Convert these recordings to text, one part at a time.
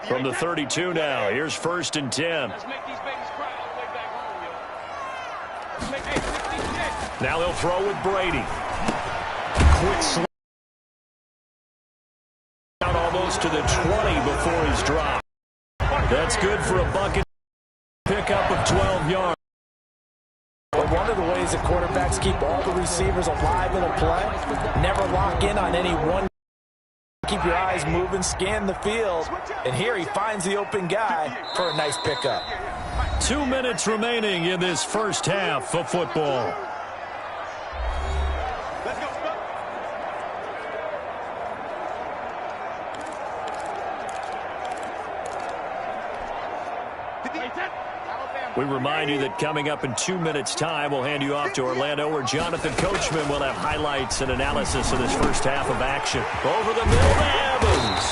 From the 32 now, here's 1st and 10. Now they'll throw with Brady. Quick slide out almost to the 20 before he's dropped. That's good for a bucket pickup of 12 yards. But one of the ways that quarterbacks keep all the receivers alive in a play, never lock in on any one. Keep your eyes moving, scan the field, and here he finds the open guy for a nice pickup. 2 minutes remaining in this first half of football. We remind you that coming up in 2 minutes' time, we'll hand you off to Orlando, where Jonathan Coachman will have highlights and analysis of this first half of action. Over the middle to Evans.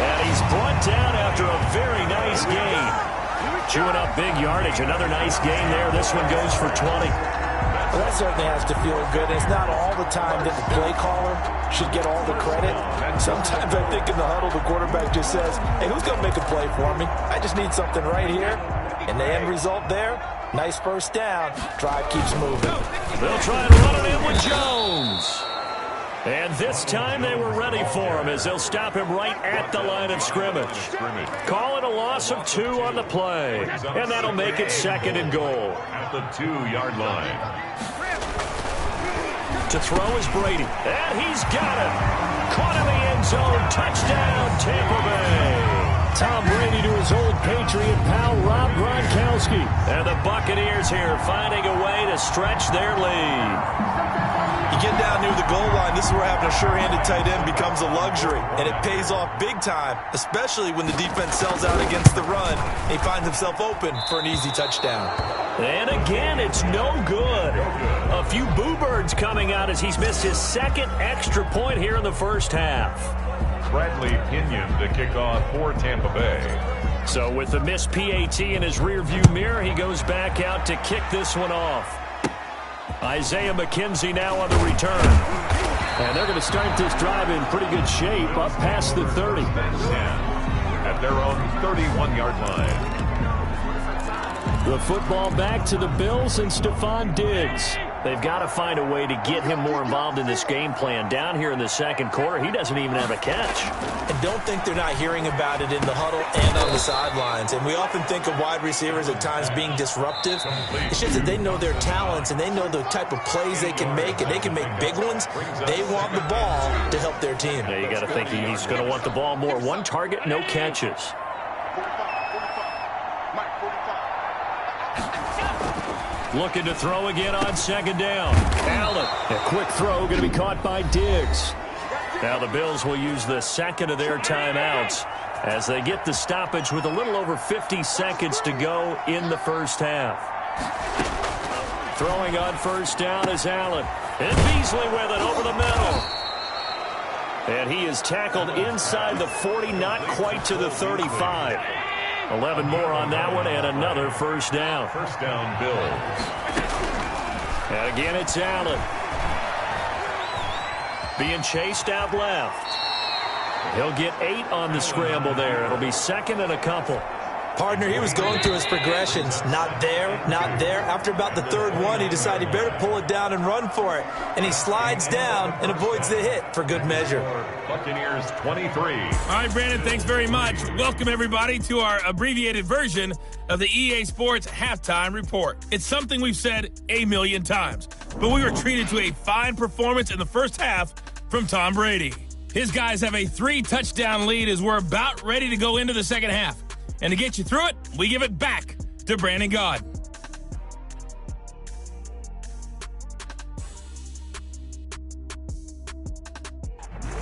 And he's brought down after a very nice game. Chewing up big yardage. Another nice game there. This one goes for 20. Well, that certainly has to feel good. It's not all the time that the play caller should get all the credit. Sometimes I think in the huddle, the quarterback just says, hey, who's going to make a play for me? I just need something right here. And the end result there, nice first down. Drive keeps moving. They'll try and run it in with Jones. And this time they were ready for him as they'll stop him right at the line of scrimmage. Call it a loss of 2 on the play. And that'll make it 2nd and goal. At the 2-yard line. To throw is Brady. And he's got it. Caught in the end zone. Touchdown, Tampa Bay. Tom Brady to his old Patriot pal, Rob Gronkowski. And the Buccaneers here finding a way to stretch their lead. You get down near the goal line, this is where having a sure-handed tight end becomes a luxury. And it pays off big time, especially when the defense sells out against the run. And he finds himself open for an easy touchdown. And again, it's no good. A few boo birds coming out as he's missed his 2nd extra point here in the first half. Bradley Pinion to kick off for Tampa Bay. So with the missed PAT in his rearview mirror, he goes back out to kick this one off. Isaiah McKenzie now on the return. And they're going to start this drive in pretty good shape up past the 30. At their own 31-yard line. The football back to the Bills and Stephon Diggs. They've got to find a way to get him more involved in this game plan. Down here in the 2nd quarter, he doesn't even have a catch. And don't think they're not hearing about it in the huddle and on the sidelines. And we often think of wide receivers at times being disruptive. It's just that they know their talents and they know the type of plays they can make, and they can make big ones. They want the ball to help their team. Yeah, you got to think he's going to want the ball more. 1 target, no catches. Looking to throw again on 2nd down. Allen, a quick throw going to be caught by Diggs. Now the Bills will use the 2nd of their timeouts as they get the stoppage with a little over 50 seconds to go in the first half. Throwing on 1st down is Allen. And Beasley with it over the middle. And he is tackled inside the 40, not quite to the 35. 11 more on that one, and another first down. First down, Bills. And again, it's Allen. Being chased out left. He'll get 8 on the scramble there. It'll be 2nd and a couple. Partner, he was going through his progressions. Not there, not there. After about the 3rd one, he decided he better pull it down and run for it. And he slides down and avoids the hit for good measure. Buccaneers 23. All right, Brandon, thanks very much. Welcome, everybody, to our abbreviated version of the EA Sports Halftime Report. It's something we've said a million times, but we were treated to a fine performance in the first half from Tom Brady. His guys have a 3-touchdown lead as we're about ready to go into the second half. And to get you through it, we give it back to Brandon Gaud.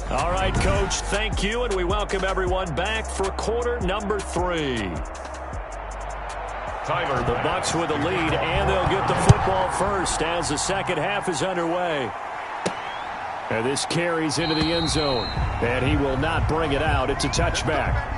All right, Coach, thank you, and we welcome everyone back for quarter number 3. Tyler, the Bucs with the lead, and they'll get the football first as the second half is underway. And this carries into the end zone, and he will not bring it out. It's a touchback.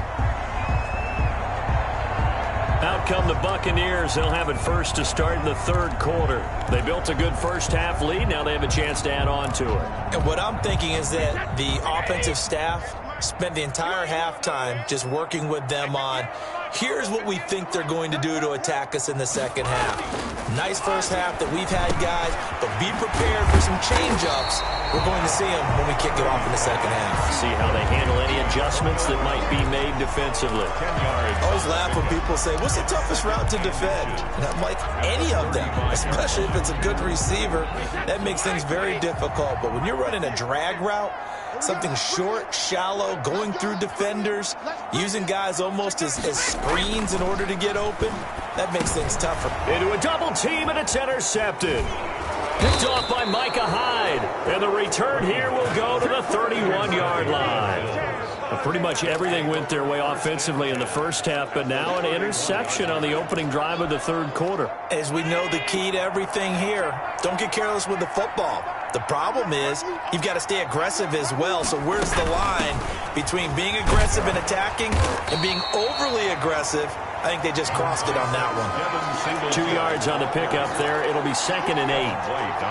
Out come the Buccaneers. They'll have it first to start in the 3rd quarter. They built a good first half lead. Now they have a chance to add on to it. And what I'm thinking is that the offensive staff spent the entire halftime just working with them on, here's what we think they're going to do to attack us in the second half. Nice first half that we've had, guys, but be prepared for some change-ups. We're going to see them when we kick it off in the second half. See how they handle any adjustments that might be made defensively. 10 yards. I always laugh when people say, what's the toughest route to defend? And I'm like, any of them, especially if it's a good receiver. That makes things very difficult. But when you're running a drag route, something short, shallow, going through defenders, using guys almost as screens in order to get open, that makes things tougher. Into a double team, and it's intercepted. Picked off by Micah Hyde. And the return here will go to the 31-yard line. Pretty much everything went their way offensively in the first half, but now an interception on the opening drive of the third quarter. As we know, the key to everything here, don't get careless with the football. The problem is you've got to stay aggressive as well. So where's the line between being aggressive and attacking and being overly aggressive? I think they just crossed it on that one. 2 yards on the pickup there. It'll be 2nd and 8.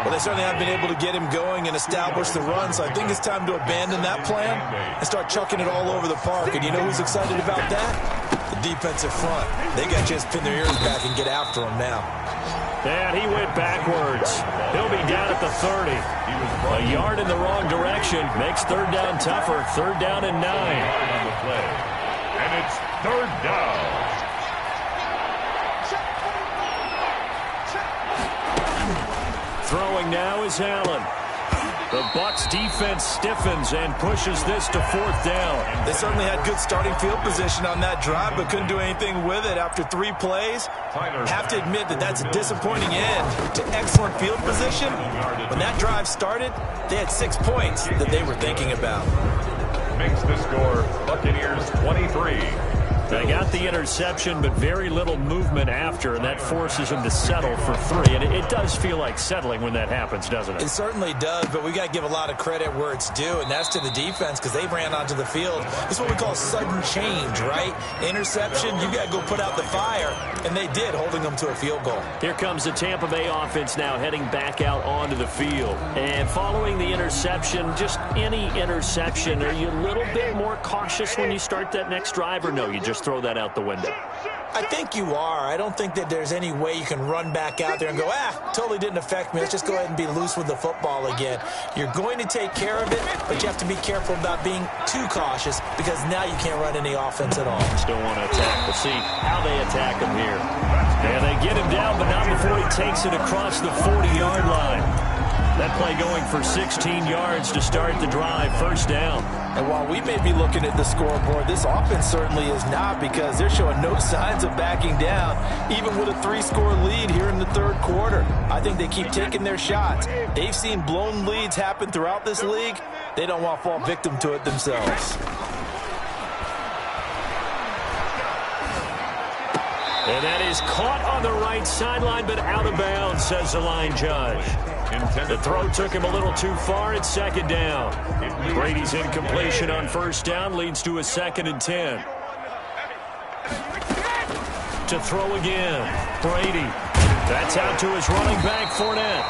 Well, they certainly haven't been able to get him going and establish the run, so I think it's time to abandon that plan and start chucking it all over the park. And you know who's excited about that? The defensive front. They got a chance to pin their ears back and get after him now. And he went backwards. He'll be down at the 30. A yard in the wrong direction makes third down tougher. 3rd down and 9. And it's 3rd down. Throwing now is Allen. The Bucs defense stiffens and pushes this to 4th down. They certainly had good starting field position on that drive, but couldn't do anything with it after 3 plays. Have to admit that that's a disappointing end to excellent field position. When that drive started, they had 6 points that they were thinking about. Makes the score Buccaneers 23. They got the interception, but very little movement after, and that forces them to settle for 3. And it does feel like settling when that happens, doesn't it? It certainly does, but we got to give a lot of credit where it's due, and that's to the defense because they ran onto the field. It's what we call sudden change, right? Interception, you got to go put out the fire, and they did, holding them to a field goal. Here comes the Tampa Bay offense now heading back out onto the field. And following the interception, just any interception, are you a little bit more cautious when you start that next drive, or no, you just throw that out the window? I think you are. I don't think that there's any way you can run back out there and go, totally didn't affect me. Let's just go ahead and be loose with the football again. You're going to take care of it, but you have to be careful about being too cautious because now you can't run any offense at all. Still want to attack. We'll see how they attack him here. And they get him down, but not before he takes it across the 40-yard line. That play going for 16 yards to start the drive, 1st down. And while we may be looking at the scoreboard, this offense certainly is not because they're showing no signs of backing down, even with a 3-score lead here in the 3rd quarter. I think they keep taking their shots. They've seen blown leads happen throughout this league. They don't want to fall victim to it themselves. And that is caught on the right sideline, but out of bounds, says the line judge. The throw took him a little too far. It's 2nd down. Brady's incompletion on 1st down leads to a 2nd and 10. To throw again. Brady. That's out to his running back, Fournette.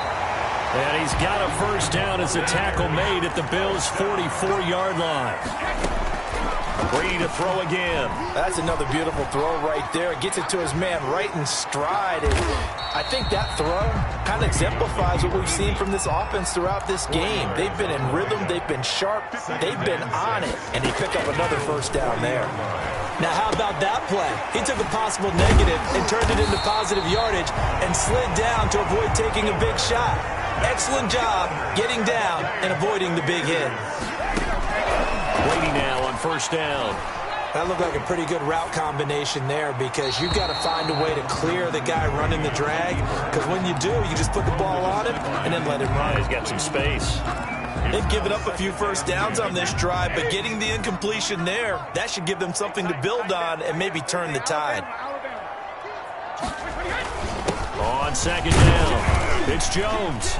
And he's got a 1st down as a tackle made at the Bills' 44-yard line. Brady to throw again. That's another beautiful throw right there. Gets it to his man right in stride. And I think that throw kind of exemplifies what we've seen from this offense throughout this game. They've been in rhythm. They've been sharp. They've been on it. And they pick up another 1st down there. Now, how about that play? He took a possible negative and turned it into positive yardage and slid down to avoid taking a big shot. Excellent job getting down and avoiding the big hit. Brady now on 1st down. That looked like a pretty good route combination there because you've got to find a way to clear the guy running the drag because when you do, you just put the ball on him and then let him run. He's got some space. They've given up a few 1st downs on this drive, but getting the incompletion there, that should give them something to build on and maybe turn the tide. On 2nd down, it's Jones.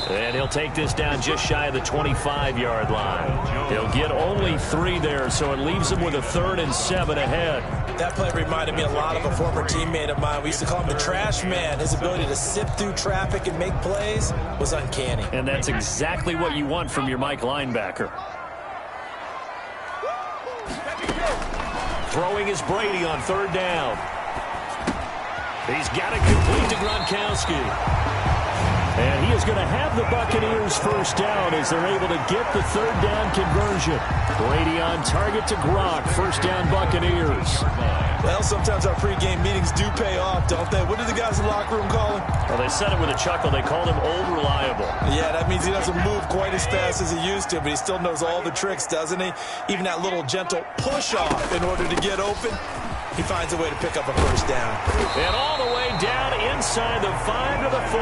And he'll take this down just shy of the 25-yard line. He'll get only 3 there, so it leaves him with a 3rd and 7 ahead. That play reminded me a lot of a former teammate of mine. We used to call him the trash man. His ability to sift through traffic and make plays was uncanny. And that's exactly what you want from your Mike linebacker. Throwing is Brady on third down. He's got it complete to Gronkowski. And he is going to have the Buccaneers first down as they're able to get the third down conversion. Brady on target to Gronk. First down Buccaneers. Well, sometimes our pregame meetings do pay off, don't they? What did the guys in the locker room call him? Well, they said it with a chuckle. They called him Old Reliable. Yeah, that means he doesn't move quite as fast as he used to, but he still knows all the tricks, doesn't he? Even that little gentle push-off in order to get open. He finds a way to pick up a first down. And all the way down inside the 5 to the 4.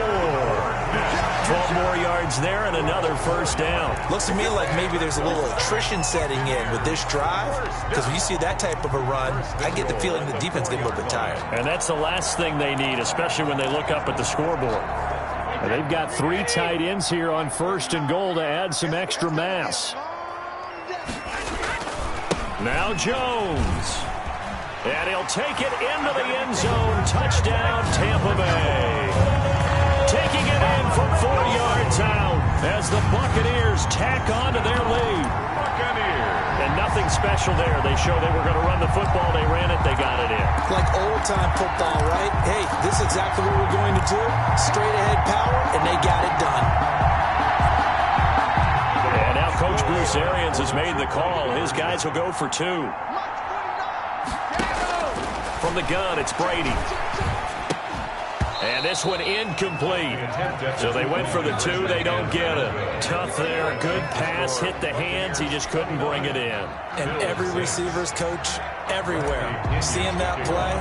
12 more yards there and another first down. Looks to me like maybe there's a little attrition setting in with this drive, because when you see that type of a run, I get the feeling the defense gets a little bit tired. And that's the last thing they need, especially when they look up at the scoreboard. And they've got 3 tight ends here on first and goal to add some extra mass. Now Jones. And he'll take it into the end zone. Touchdown, Tampa Bay. Taking it in from 4 yards out as the Buccaneers tack on to their lead. And nothing special there. They show they were going to run the football. They ran it. They got it in. Like old-time football, right? Hey, this is exactly what we're going to do. Straight-ahead power, and they got it done. And now Coach Bruce Arians has made the call. His guys will go for 2. From the gun, it's Brady. And this one incomplete. So they went for the 2. They don't get it. Tough there. Good pass. Hit the hands. He just couldn't bring it in. And every receiver's coach everywhere. Seeing that play,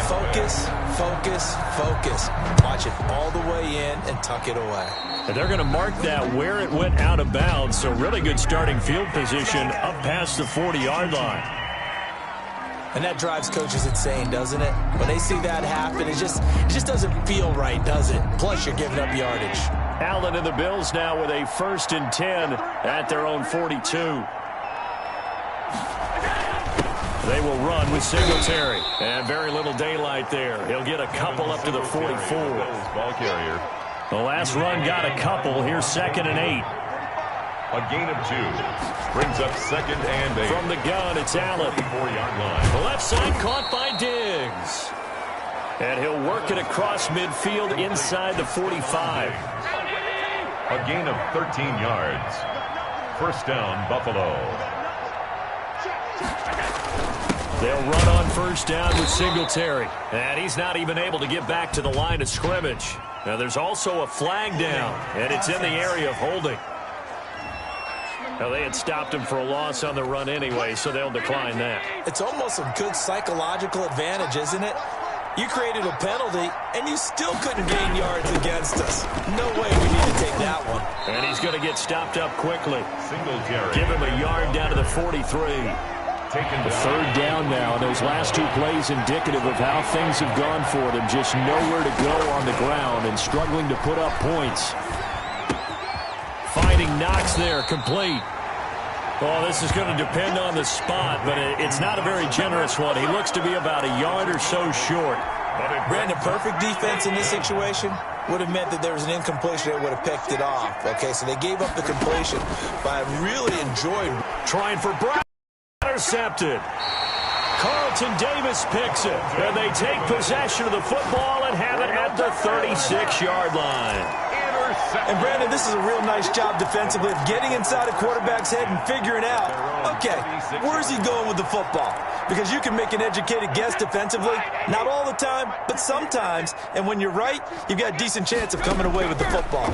focus, focus, focus. Watch it all the way in and tuck it away. And they're going to mark that where it went out of bounds. So really good starting field position up past the 40-yard line. And that drives coaches insane, doesn't it? When they see that happen, it just doesn't feel right, does it? Plus, you're giving up yardage. Allen and the Bills now with a 1st and 10 at their own 42. They will run with Singletary. And very little daylight there. He'll get a couple up to the 44. Ball carrier. The last run got a couple. Here's 2nd and 8. A gain of 2. Brings up 2nd and 8. From the gun, it's Allen. 44-yard line. The left side caught by Diggs. And he'll work it across midfield inside the 45. A gain of 13 yards. First down, Buffalo. They'll run on first down with Singletary. And he's not even able to get back to the line of scrimmage. Now there's also a flag down, and it's in the area of holding. Now, they had stopped him for a loss on the run anyway, so they'll decline that. It's almost a good psychological advantage, isn't it? You created a penalty, and you still couldn't gain yards against us. No way we need to take that one. And he's going to get stopped up quickly. Singletary. Give him a yard down to the 43. Taken the 3rd down now. Those last 2 plays indicative of how things have gone for them. Just nowhere to go on the ground and struggling to put up points. Finding Knox there, complete. Well, this is going to depend on the spot, but it's not a very generous one. He looks to be about a yard or so short. Brandon, perfect defense in this situation would have meant that there was an incompletion that would have picked it off. Okay, so they gave up the completion, but I really enjoyed trying for Brown. Intercepted. Carlton Davis picks it, and they take possession of the football and have it at the 36-yard line. And, Brandon, this is a real nice job defensively of getting inside a quarterback's head and figuring out, okay, where's he going with the football? Because you can make an educated guess defensively, not all the time, but sometimes. And when you're right, you've got a decent chance of coming away with the football.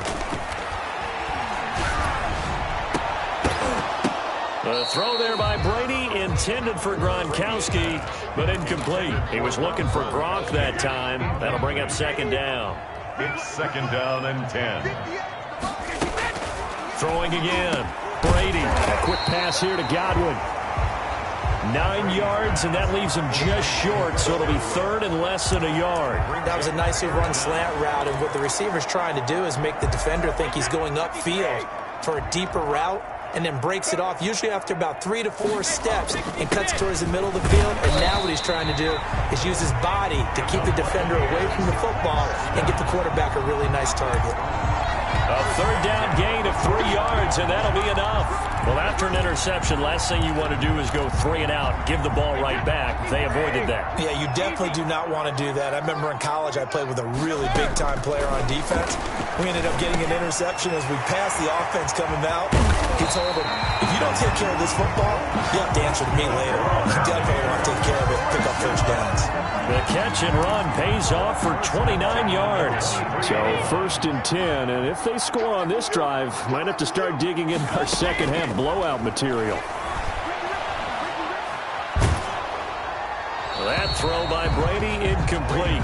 The throw there by Brady intended for Gronkowski, but incomplete. He was looking for Gronk that time. That'll bring up 2nd down. It's 2nd down and 10. Throwing again. Brady. A quick pass here to Godwin. 9 yards, and that leaves him just short, so it'll be 3rd and less than a yard. That was a nicely run slant route, and what the receiver's trying to do is make the defender think he's going upfield for a deeper route, and then breaks it off, usually after about 3 to 4 steps, and cuts towards the middle of the field. And now what he's trying to do is use his body to keep the defender away from the football and get the quarterback a really nice target. A 3rd down gain of 3 yards, and that'll be enough. Well, after an interception, last thing you want to do is go 3 and out, give the ball right back. They avoided that. Yeah, you definitely do not want to do that. I remember in college I played with a really big-time player on defense. We ended up getting an interception as we passed the offense coming out. He told him, if you don't take care of this football, you have to answer to me later. You definitely want to take care of it, pick up first downs. The catch and run pays off for 29 yards. So 1st and 10, and if they score on this drive, might have to start digging in our second half blowout material. That throw by Brady incomplete.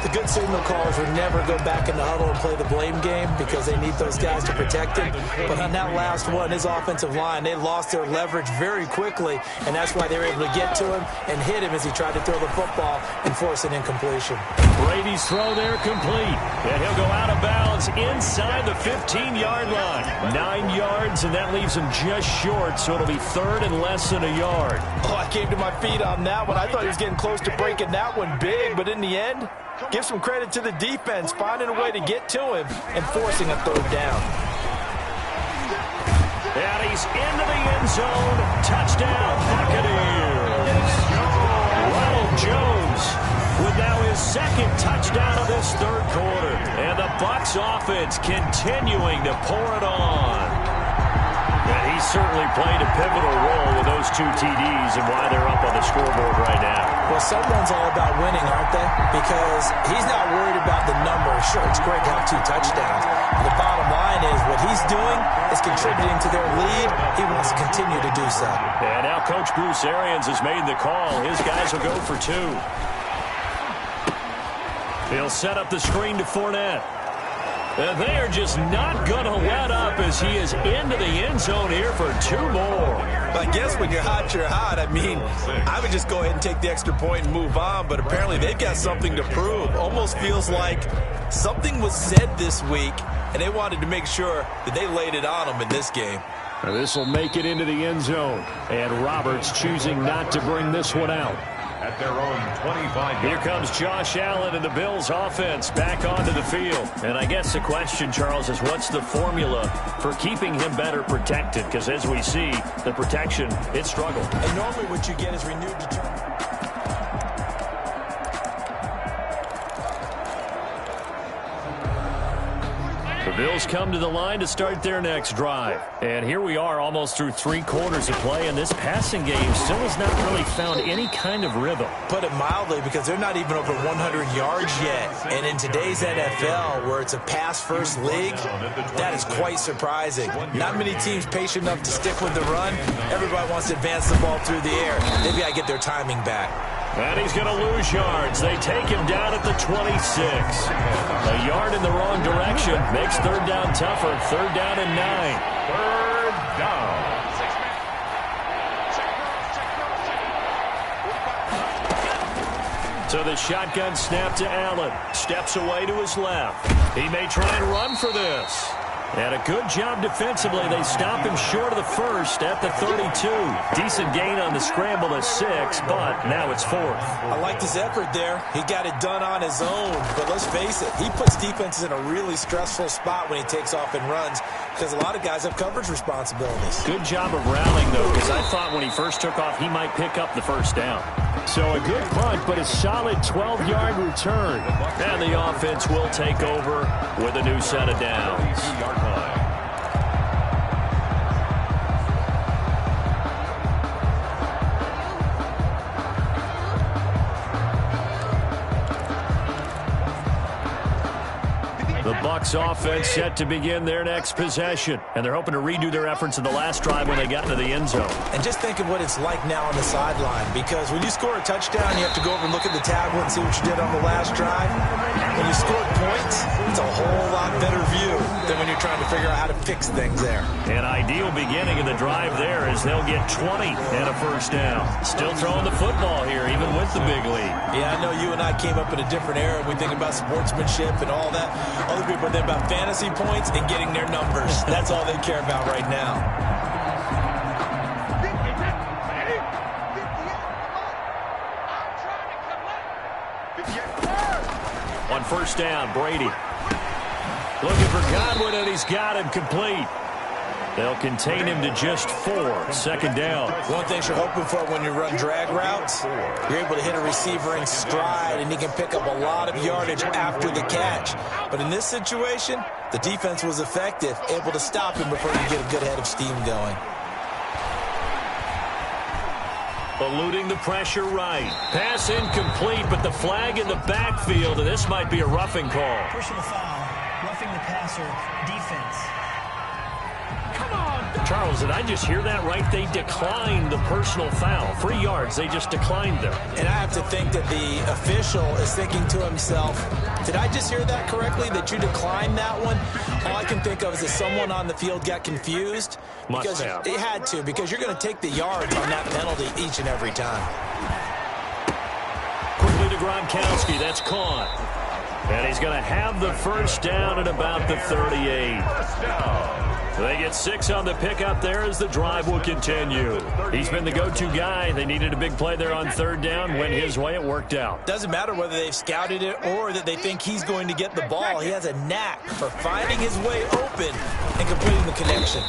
The good signal callers would never go back in the huddle and play the blame game because they need those guys to protect him. But on that last one, his offensive line, they lost their leverage very quickly, and that's why they were able to get to him and hit him as he tried to throw the football and force an incompletion. Brady's throw there complete, and he'll go out of bounds inside the 15-yard line. 9 yards, and that leaves him just short, so it'll be 3rd and less than a yard. Oh, I came to my feet on that one. I thought he was getting close to breaking that one big, but in the end, give some credit to the defense, finding a way to get to him and forcing a 3rd down. And he's into the end zone. Touchdown, Buccaneers. Ronald Jones with now his 2nd touchdown of this 3rd quarter. And the Bucs offense continuing to pour it on. And he certainly played a pivotal role with those 2 TDs and why they're up on the scoreboard right now. Well, someone's all about winning, aren't they? Because he's not worried about the number. Sure, it's great to have 2 touchdowns. The bottom line is what he's doing is contributing to their lead. He wants to continue to do so. And now Coach Bruce Arians has made the call. His guys will go for 2. He'll set up the screen to Fournette. And they are just not going to let up as he is into the end zone here for 2 more. I guess when you're hot, you're hot. I mean, I would just go ahead and take the extra point and move on, but apparently they've got something to prove. Almost feels like something was said this week, and they wanted to make sure that they laid it on them in this game. This will make it into the end zone, and Roberts choosing not to bring this one out. At their own 25. Here comes Josh Allen and the Bills offense back onto the field. And I guess the question, Charles, is what's the formula for keeping him better protected? Because as we see, the protection, it struggled. And normally what you get is renewed determination. The Bills come to the line to start their next drive. And here we are almost through 3 quarters of play, and this passing game still has not really found any kind of rhythm. Put it mildly, because they're not even over 100 yards yet. And in today's NFL, where it's a pass-first league, that is quite surprising. Not many teams patient enough to stick with the run. Everybody wants to advance the ball through the air. They've got to get their timing back. And he's going to lose yards. They take him down at the 26. A yard in the wrong direction makes 3rd down tougher. 3rd down and 9. 3rd down. So the shotgun snap to Allen. Steps away to his left. He may try and run for this. And a good job defensively. They stop him short of the 1st at the 32. Decent gain on the scramble at 6, but now it's 4th. I like his effort there. He got it done on his own. But let's face it, he puts defenses in a really stressful spot when he takes off and runs because a lot of guys have coverage responsibilities. Good job of rallying, though, because I thought when he first took off, he might pick up the 1st down. So a good punt, but a solid 12-yard return. And the offense will take over with a new set of downs. The Bucs offense set to begin their next possession. And they're hoping to redo their efforts in the last drive when they got into the end zone. And just think of what it's like now on the sideline. Because when you score a touchdown, you have to go over and look at the tablet and see what you did on the last drive. When you scored points, it's a whole lot better view than when you're trying to figure out how to fix things there. An ideal beginning of the drive there as they'll get 20 and a 1st down. Still throwing the football here, even with the big lead. Yeah, I know you and I came up in a different era. We think about sportsmanship and all that. Other people think about fantasy points and getting their numbers. That's all they care about right now. On 1st down, Brady. Looking for Godwin, and he's got him complete. They'll contain him to just 4. Second down. One thing you're hoping for when you run drag routes, you're able to hit a receiver in stride, and he can pick up a lot of yardage after the catch. But in this situation, the defense was effective, able to stop him before he get a good head of steam going. Eluding the pressure right. Pass incomplete, but the flag in the backfield, and this might be a roughing call. Personal foul, roughing the passer, defense. Charles, did I just hear that right? They declined the personal foul. 3 yards, they just declined them. And I have to think that the official is thinking to himself, did I just hear that correctly, that you declined that one? All I can think of is that someone on the field got confused. Must have. They had to, because you're going to take the yards on that penalty each and every time. Quickly to Gronkowski, that's caught. And he's going to have the first down at about the 38. They get 6 on the pickup there as the drive will continue. He's been the go-to guy. They needed a big play there on 3rd down. Went his way. It worked out. Doesn't matter whether they've scouted it or that they think he's going to get the ball. He has a knack for finding his way open and completing the connection.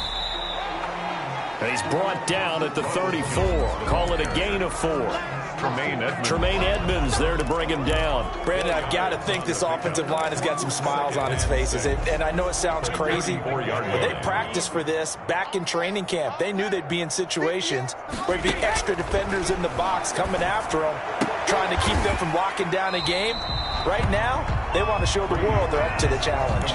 And he's brought down at the 34. Call it a gain of 4. Tremaine Edmonds there to bring him down. Brandon, I've got to think this offensive line has got some smiles on its faces. And I know it sounds crazy, but they practiced for this back in training camp. They knew they'd be in situations where there'd be extra defenders in the box coming after them, trying to keep them from locking down a game. Right now, they want to show the world they're up to the challenge.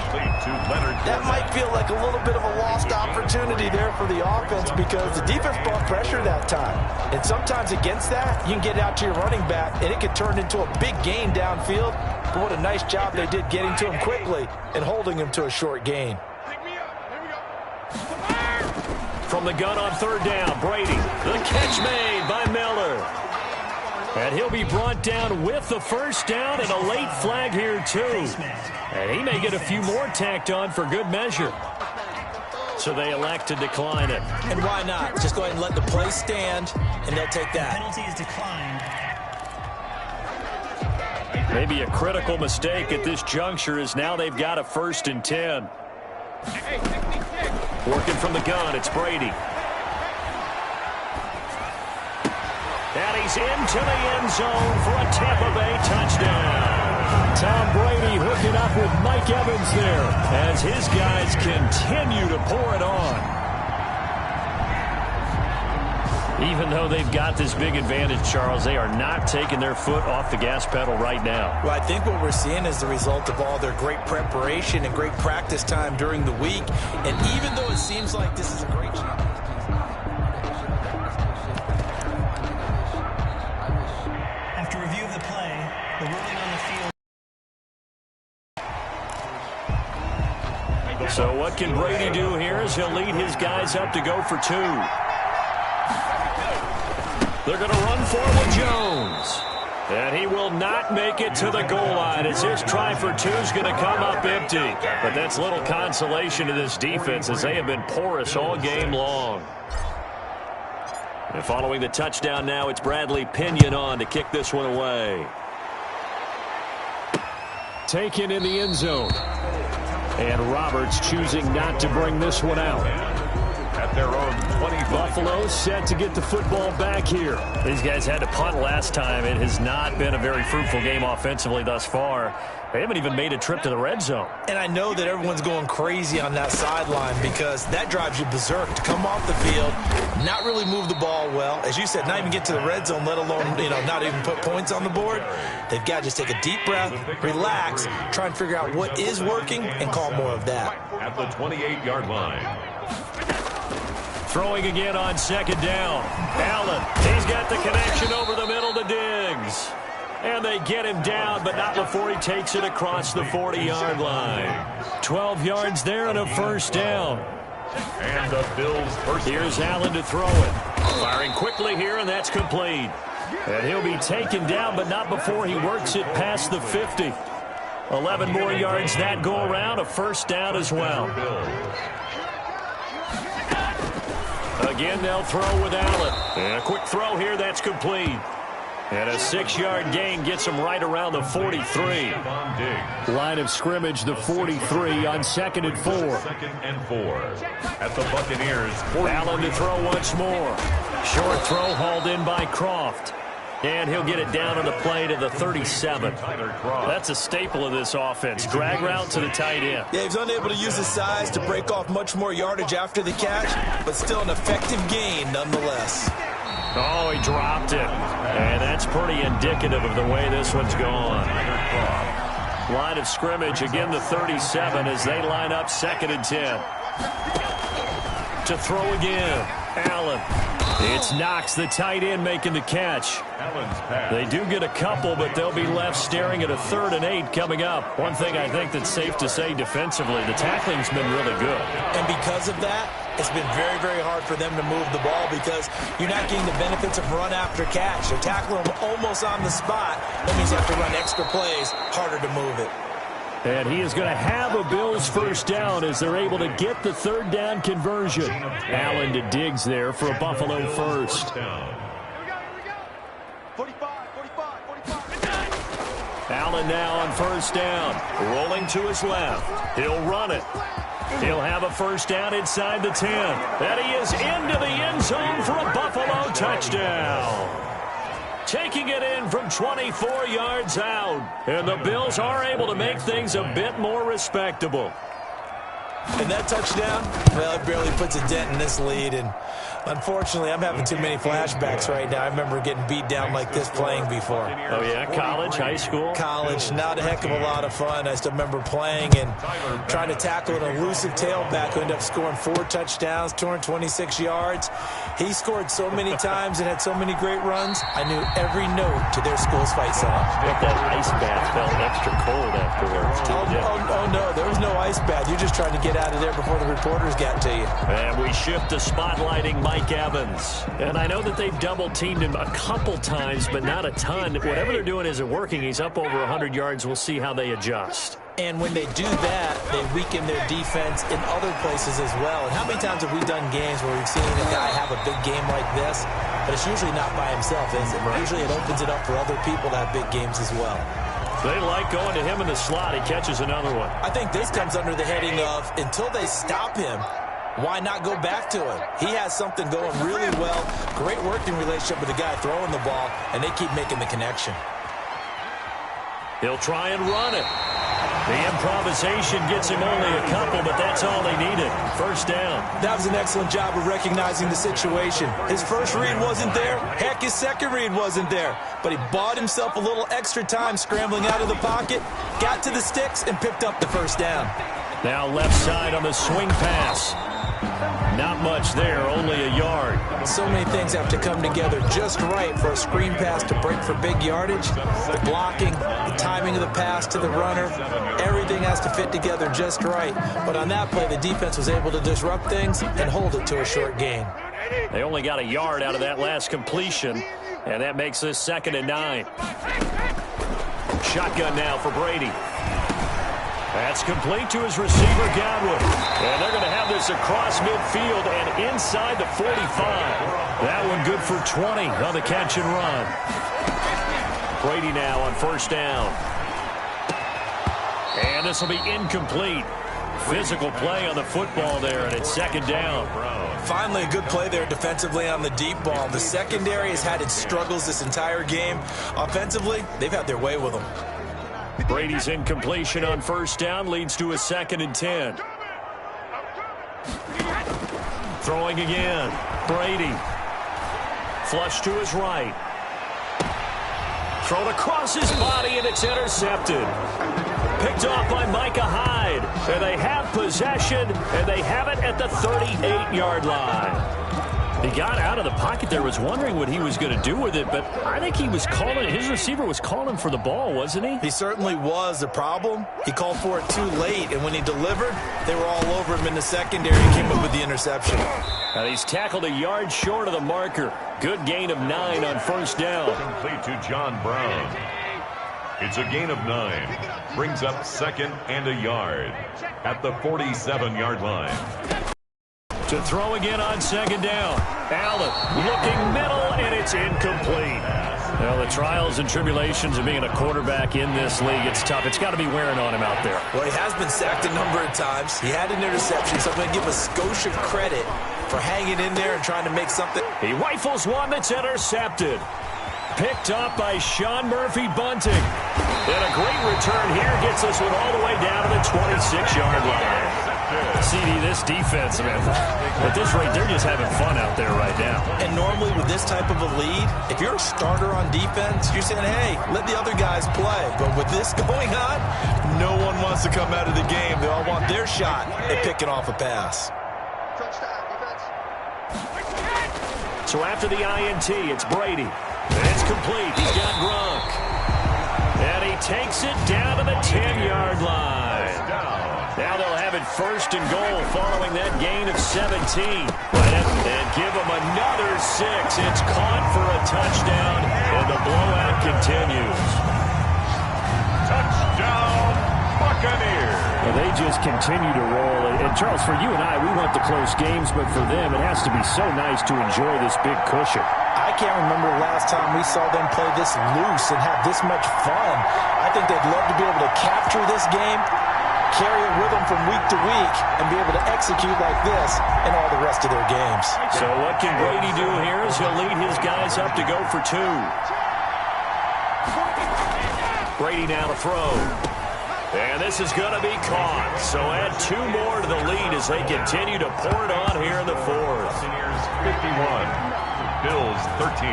That might feel like a little bit of a lost opportunity there for the offense because the defense brought pressure that time. And sometimes against that, you can get out to your running back, and it could turn into a big gain downfield. But what a nice job they did getting to him quickly and holding him to a short gain. From the gun on 3rd down, Brady. The catch made by Miller. And he'll be brought down with the first down and a late flag here, too. And he may get a few more tacked on for good measure. So they elect to decline it. And why not? Just go ahead and let the play stand, and they'll take that. Penalty is declined. Maybe a critical mistake at this juncture is now they've got a 1st and 10. Working from the gun, it's Brady. And he's into the end zone for a Tampa Bay touchdown. Tom Brady hooking up with Mike Evans there as his guys continue to pour it on. Even though they've got this big advantage, Charles, they are not taking their foot off the gas pedal right now. Well, I think what we're seeing is the result of all their great preparation and great practice time during the week. And even though it seems like this is a great chance. After review of the play, the ruling on the field. So what can Brady do here as he'll lead his guys up to go for 2. They're going to run for with Jones. And he will not make it to the goal line as his try for 2 is going to come up empty. But that's little consolation to this defense as they have been porous all game long. And following the touchdown now, it's Bradley Pinion on to kick this one away. Taken in the end zone. And Roberts choosing not to bring this one out. At their own 20. Buffalo set to get the football back here. These guys had to punt last time. It has not been a very fruitful game offensively thus far. They haven't even made a trip to the red zone. And I know that everyone's going crazy on that sideline because that drives you berserk to come off the field, not really move the ball well. As you said, not even get to the red zone, let alone, not even put points on the board. They've got to just take a deep breath, relax, try and figure out what is working and call more of that. At the 28-yard line. Throwing again on 2nd down. Allen, he's got the connection over the middle to Diggs. And they get him down, but not before he takes it across the 40-yard line. 12 yards there and a first down. And the Bills first. Here's Allen to throw it. Firing quickly here, and that's complete. And he'll be taken down, but not before he works it past the 50. 11 more yards that go around, a first down as well. Again, they'll throw with Allen. And a quick throw here, that's complete. And a 6-yard gain gets him right around the 43. Line of scrimmage, the 43 on 2nd and 4. 2nd and 4 at the Buccaneers. Allen to throw once more. Short throw hauled in by Croft. And he'll get it down on the play to the 37. That's a staple of this offense. Drag route to the tight end. Yeah, he's unable to use his size to break off much more yardage after the catch, but still an effective gain nonetheless. Oh, he dropped it. And that's pretty indicative of the way this one's gone. Line of scrimmage, again the 37 as they line up 2nd and 10. To throw again. Allen. It's Knox, the tight end, making the catch. They do get a couple, but they'll be left staring at a 3rd and 8 coming up. One thing I think that's safe to say defensively, the tackling's been really good. And because of that, it's been very, very hard for them to move the ball because you're not getting the benefits of run after catch. They're tackling them almost on the spot. That means you have to run extra plays, harder to move it. And he is going to have a Bills first down as they're able to get the 3rd down conversion. Allen to Diggs there for a Buffalo first. Allen now on 1st down. Rolling to his left. He'll run it. He'll have a first down inside the 10. And he is into the end zone for a Buffalo touchdown. Taking it in from 24 yards out. And the Bills are able to make things a bit more respectable. And that touchdown, well, it barely puts a dent in this lead. And unfortunately, I'm having too many flashbacks right now. I remember getting beat down like this playing before. Oh, yeah? College, high school? College. Not a heck of a lot of fun. I still remember playing and trying to tackle an elusive tailback who ended up scoring 4 touchdowns, 226 yards. He scored so many times and had so many great runs, I knew every note to their school's fight song. But that ice bath felt extra cold afterwards, too. Oh, no, there was no ice bath. You're just trying to get out of there before the reporters got to you. And we shift to spotlighting Mike Evans. And I know that they've double-teamed him a couple times, but not a ton. Whatever they're doing isn't working. He's up over 100 yards. We'll see how they adjust. And when they do that, they weaken their defense in other places as well. And how many times have we done games where we've seen a guy have a big game like this, but it's usually not by himself, is it? Usually it opens it up for other people to have big games as well. They like going to him in the slot. He catches another one. I think this comes under the heading of, until they stop him, why not go back to him? He has something going really well. Great working relationship with the guy throwing the ball, and they keep making the connection. He'll try and run it. The improvisation gets him only a couple, but that's all they needed. First down. That was an excellent job of recognizing the situation. His first read wasn't there. Heck, his second read wasn't there. But he bought himself a little extra time scrambling out of the pocket, got to the sticks, and picked up the first down. Now left side on the swing pass. Not much there, only a yard. So many things have to come together just right for a screen pass to break for big yardage. The blocking, the timing of the pass to the runner, everything has to fit together just right. But on that play, the defense was able to disrupt things and hold it to a short gain. They only got a yard out of that last completion, and that makes this 2nd and 9. Shotgun now for Brady. That's complete to his receiver, Godwin. And they're going to have this across midfield and inside the 45. That one good for 20 on the catch and run. Brady now on first down. And this will be incomplete. Physical play on the football there, and it's 2nd down. Finally, a good play there defensively on the deep ball. The secondary has had its struggles this entire game. Offensively, they've had their way with them. Brady's incompletion on first down leads to a 2nd and 10. Throwing again. Brady. Flush to his right. Thrown across his body, and it's intercepted. Picked off by Micah Hyde. And they have possession, and they have it at the 38-yard line. He got out of the pocket there, was wondering what he was going to do with it, but I think he was calling, his receiver was calling for the ball, wasn't he? He certainly was. The problem, he called for it too late, and when he delivered, they were all over him in the secondary and came up with the interception. And he's tackled a yard short of the marker. Good gain of 9 on first down. Complete to John Brown. It's a gain of 9. Brings up 2nd and a yard at the 47-yard line. To throw again on 2nd down. Allen looking middle, and it's incomplete. Well, the trials and tribulations of being a quarterback in this league, it's tough. It's got to be wearing on him out there. Well, he has been sacked a number of times. He had an interception, so I'm going to give a Scotia credit for hanging in there and trying to make something. He rifles one that's intercepted. Picked up by Sean Murphy-Bunting. And a great return here gets us one all the way down to the 26-yard line. CD, this defense, man, at this rate, they're just having fun out there right now. And normally with this type of a lead, if you're a starter on defense, you're saying, hey, let the other guys play. But with this going on, no one wants to come out of the game. They all want their shot at picking off a pass. So after the INT, it's Brady. And it's complete. He's got Gronk. And he takes it down to the 10-yard line. Now they'll have it first and goal following that gain of 17. And give them another 6. It's caught for a touchdown, and the blowout continues. Touchdown, Buccaneers. Well, they just continue to roll. And, Charles, for you and I, we want the close games, but for them, it has to be so nice to enjoy this big cushion. I can't remember the last time we saw them play this loose and have this much fun. I think they'd love to be able to capture this game, carry it with them from week to week, and be able to execute like this in all the rest of their games. So what can Brady do here is he'll lead his guys up to go for 2. Brady now to throw. And this is going to be caught. So add 2 more to the lead as they continue to pour it on here in the 4th. Buccaneers 51. Bills 13.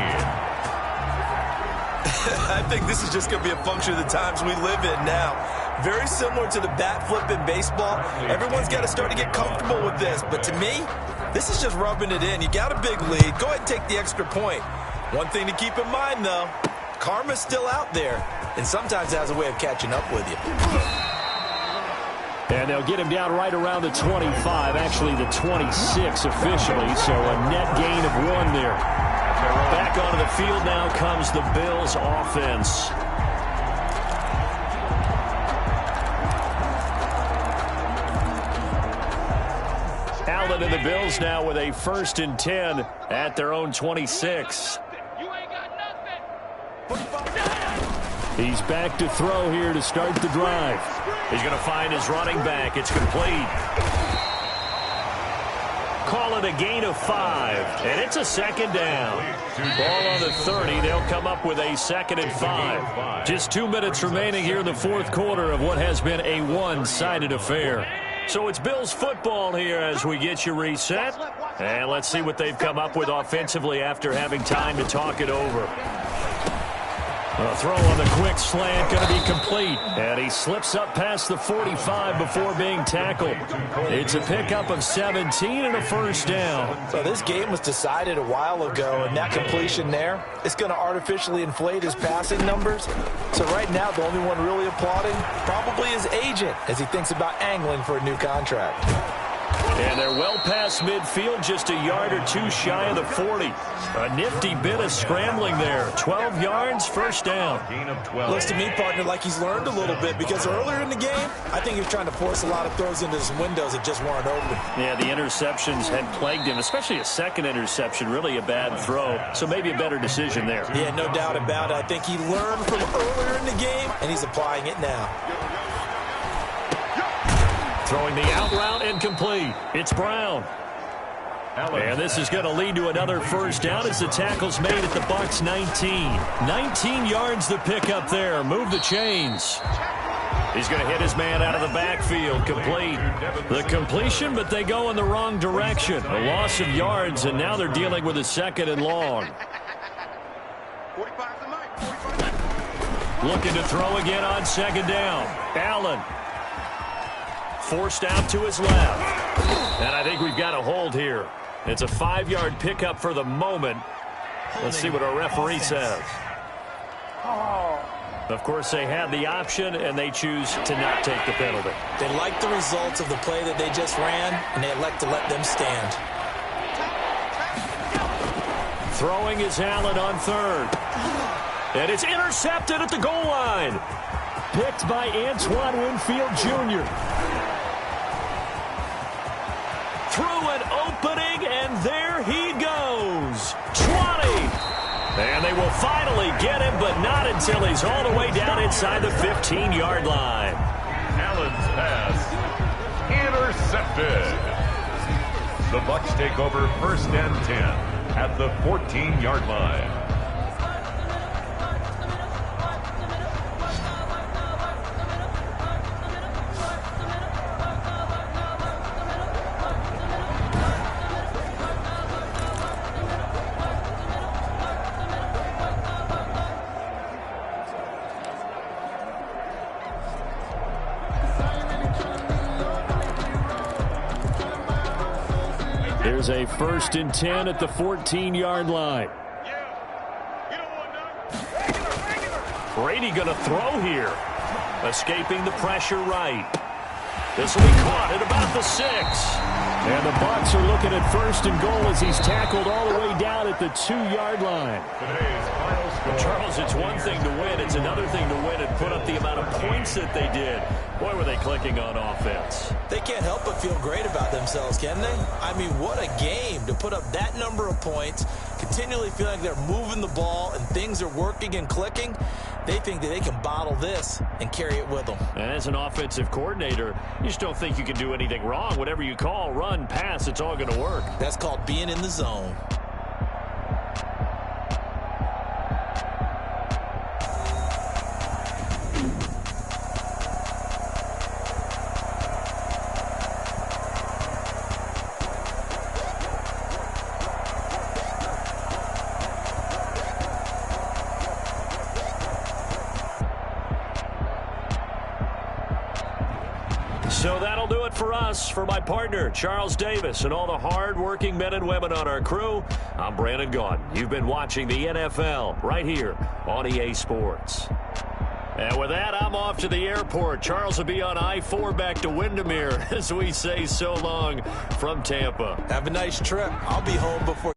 I think this is just going to be a function of the times we live in now. Very similar to the bat flip in baseball. Everyone's got to start to get comfortable with this. But to me, this is just rubbing it in. You got a big lead. Go ahead and take the extra point. One thing to keep in mind, though, karma's still out there. And sometimes it has a way of catching up with you. And they'll get him down right around the 25, actually the 26 officially, so a net gain of 1 there. Back onto the field now comes the Bills offense. Allen and the Bills now with a 1st and 10 at their own 26. He's back to throw here to start the drive. He's going to find his running back. It's complete. Call it a gain of 5, and it's a 2nd down. Ball on the 30. They'll come up with a 2nd and 5. Just 2 minutes remaining here in the 4th quarter of what has been a one-sided affair. So it's Bills football here as we get you reset. And let's see what they've come up with offensively after having time to talk it over. A throw on the quick slant, going to be complete. And he slips up past the 45 before being tackled. It's a pickup of 17 and a 1st down. So this game was decided a while ago, and that completion there is going to artificially inflate his passing numbers. So right now, the only one really applauding probably his agent as he thinks about angling for a new contract. And they're well past midfield, just a yard or 2 shy of the 40. A nifty bit of scrambling there. 12 yards, 1st down. Gain of 12. Looks to me, partner, like he's learned a little bit because earlier in the game, I think he was trying to force a lot of throws into his windows that just weren't open. Yeah, the interceptions had plagued him, especially a 2nd interception, really a bad throw. So maybe a better decision there. Yeah, no doubt about it. I think he learned from earlier in the game, and he's applying it now. Throwing the out route incomplete. It's Brown. And this is going to lead to another 1st down as the tackle's made at the Bucs 19. 19 yards the pickup there. Move the chains. He's going to hit his man out of the backfield. Complete. The completion, but they go in the wrong direction. A loss of yards, and now they're dealing with a 2nd and long. Looking to throw again on 2nd down. Allen. Forced out to his left. And I think we've got a hold here. It's a 5-yard pickup for the moment. Let's see what our referee says. Of course, they had the option, and they choose to not take the penalty. They like the results of the play that they just ran, and they elect to let them stand. Throwing is Allen on 3rd. And it's intercepted at the goal line. Picked by Antoine Winfield Jr. Through an opening, and there he goes. 20. And they will finally get him, but not until he's all the way down inside the 15-yard line. Allen's pass intercepted. The Bucs take over 1st and 10 at the 14-yard line. Here's a 1st and 10 at the 14-yard line. Brady going to throw here. Escaping the pressure right. This will be caught at about the 6. And the Bucs are looking at 1st and goal as he's tackled all the way down at the 2-yard line. Charles, it's one thing to win. It's another thing to win and put up the amount of points that they did. Boy, were they clicking on offense. They can't help but feel great about themselves, can they? I mean, what a game to put up that number of points, continually feeling like they're moving the ball and things are working and clicking. They think that they can bottle this and carry it with them. And as an offensive coordinator, you just don't think you can do anything wrong. Whatever you call, run, pass, it's all going to work. That's called being in the zone. So that'll do it for us. For my partner, Charles Davis, and all the hard-working men and women on our crew, I'm Brandon Gaudin. You've been watching the NFL right here on EA Sports. And with that, I'm off to the airport. Charles will be on I-4 back to Windermere as we say so long from Tampa. Have a nice trip. I'll be home before